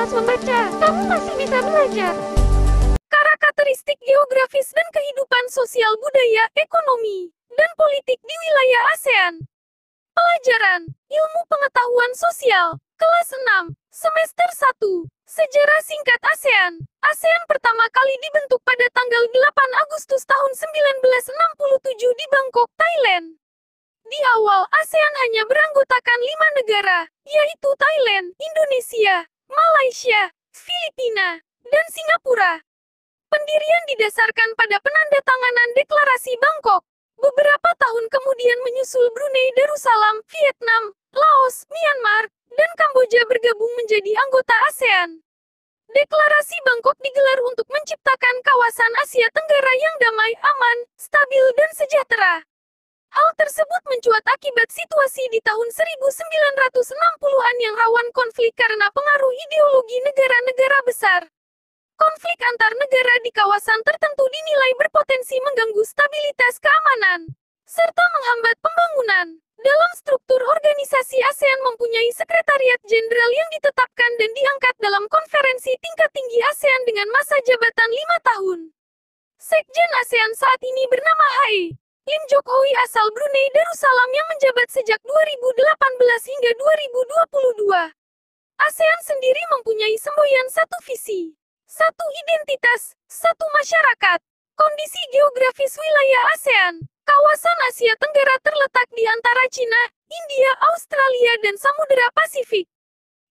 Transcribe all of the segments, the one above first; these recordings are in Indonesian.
malas membaca. Kamu masih bisa belajar. Karakteristik geografis dan kehidupan sosial budaya, ekonomi, dan politik di wilayah ASEAN. Pelajaran Ilmu Pengetahuan Sosial, kelas 6, semester 1. Sejarah singkat ASEAN. ASEAN pertama kali dibentuk pada tanggal 8 Agustus tahun 1967 di Bangkok, Thailand. Di awal, ASEAN hanya beranggotakan 5 negara, yaitu Thailand, Indonesia, Malaysia, Filipina, dan Singapura. Pendirian didasarkan pada penandatanganan Deklarasi Bangkok. Beberapa tahun kemudian menyusul Brunei Darussalam, Vietnam, Laos, Myanmar, dan Kamboja bergabung menjadi anggota ASEAN. Deklarasi Bangkok digelar untuk menciptakan kawasan Asia Tenggara yang damai, aman, stabil, dan sejahtera. Hal tersebut mencuat akibat situasi di tahun 1960-an yang rawan konflik karena pengaruh ideologi negara-negara besar. Konflik antar negara di kawasan tertentu dinilai berpotensi mengganggu stabilitas keamanan, serta menghambat pembangunan. Dalam struktur organisasi ASEAN mempunyai sekretariat jenderal yang ditetapkan dan diangkat dalam konferensi tingkat tinggi ASEAN dengan masa jabatan 5 tahun. Sekjen ASEAN saat ini bernama Hae Lim Jok Hoi asal Brunei Darussalam yang menjabat sejak 2018 hingga 2022. ASEAN sendiri mempunyai semboyan satu visi, satu identitas, satu masyarakat. Kondisi geografis wilayah ASEAN. Kawasan Asia Tenggara terletak di antara Cina, India, Australia, dan Samudera Pasifik.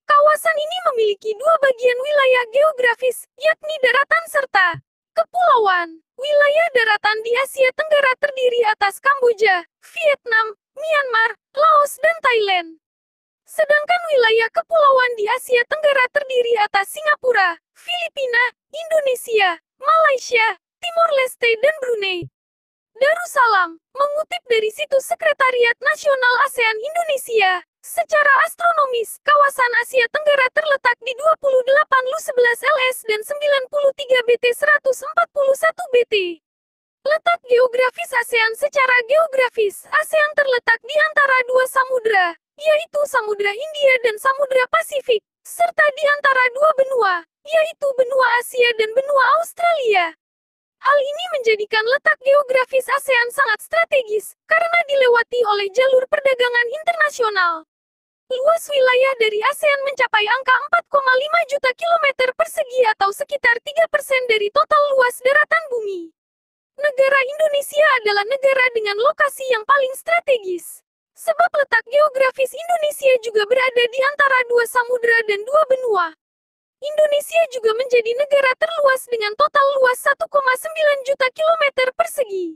Kawasan ini memiliki dua bagian wilayah geografis, yakni daratan serta kepulauan. Wilayah daratan di Asia Tenggara terdiri atas Kamboja, Vietnam, Myanmar, Laos, dan Thailand. Sedangkan wilayah kepulauan di Asia Tenggara terdiri atas Singapura, Filipina, Indonesia, Malaysia, Timor Leste, dan Brunei Darussalam. Mengutip dari situs Sekretariat Nasional ASEAN Indonesia, secara astronomis, kawasan Asia Tenggara terletak di 28 Lu 11 LS dan 93 BT 141 BT. Letak geografis ASEAN. Secara geografis, ASEAN terletak di antara dua samudera, yaitu Samudra Hindia dan Samudra Pasifik, serta di antara dua benua, yaitu benua Asia dan benua Australia. Hal ini menjadikan letak geografis ASEAN sangat strategis, karena dilewati oleh jalur perdagangan internasional. Luas wilayah dari ASEAN mencapai angka 4,5 juta kilometer persegi atau sekitar 3% dari total luas daratan bumi. Negara Indonesia adalah negara dengan lokasi yang paling strategis. Sebab letak geografis Indonesia juga berada di antara dua samudera dan dua benua. Indonesia juga menjadi negara terluas dengan total luas 1,9 juta kilometer persegi.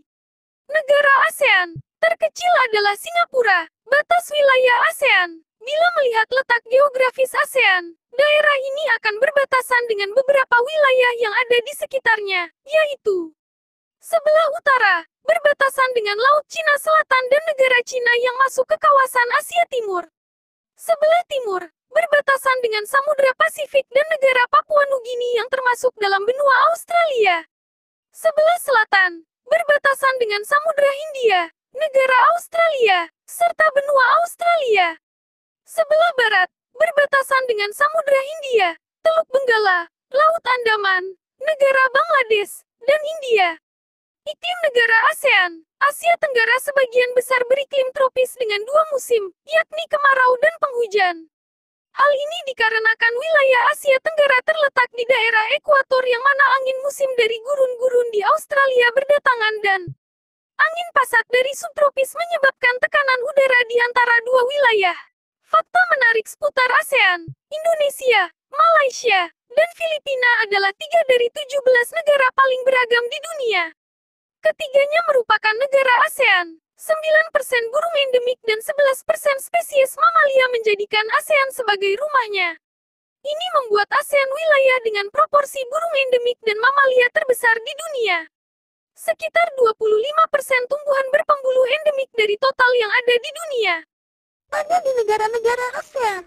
Negara ASEAN terkecil adalah Singapura, batas wilayah ASEAN. Bila melihat letak geografis ASEAN, daerah ini akan berbatasan dengan beberapa wilayah yang ada di sekitarnya, yaitu sebelah utara, berbatasan dengan Laut Cina Selatan dan negara Cina yang masuk ke kawasan Asia Timur. Sebelah timur, berbatasan dengan Samudra Pasifik dan negara Papua Nugini yang termasuk dalam benua Australia. Sebelah selatan, berbatasan dengan Samudra Hindia, negara Australia, serta benua Australia. Sebelah barat, berbatasan dengan Samudra Hindia, Teluk Benggala, Laut Andaman, negara Bangladesh, dan India. Iklim negara ASEAN. Asia Tenggara sebagian besar beriklim tropis dengan dua musim, yakni kemarau dan penghujan. Hal ini dikarenakan wilayah Asia Tenggara terletak di daerah ekuator yang mana angin musim dari gurun-gurun di Australia berdatangan dan angin pasat dari subtropis menyebabkan tekanan udara di antara dua wilayah. Fakta menarik seputar ASEAN, Indonesia, Malaysia, dan Filipina adalah 3 dari 17 negara paling beragam di dunia. Ketiganya merupakan negara ASEAN. 9% burung endemik dan 11% spesies mamalia menjadikan ASEAN sebagai rumahnya. Ini membuat ASEAN wilayah dengan proporsi burung endemik dan mamalia terbesar di dunia. Sekitar 25% tumbuhan berpembuluh endemik dari total yang ada di dunia ada di negara-negara ASEAN.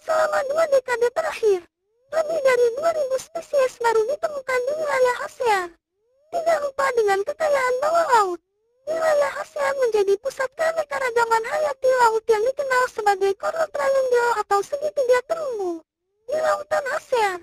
Selama 2 dekade terakhir, lebih dari 2.000 spesies baru ditemukan di wilayah ASEAN. Tidak lupa dengan kekayaan bawah laut. Wilayah ASEAN menjadi pusat keanekaragaman hayati laut yang dikenal sebagai coral triangle atau segitiga terumbu. Di lautan ASEAN,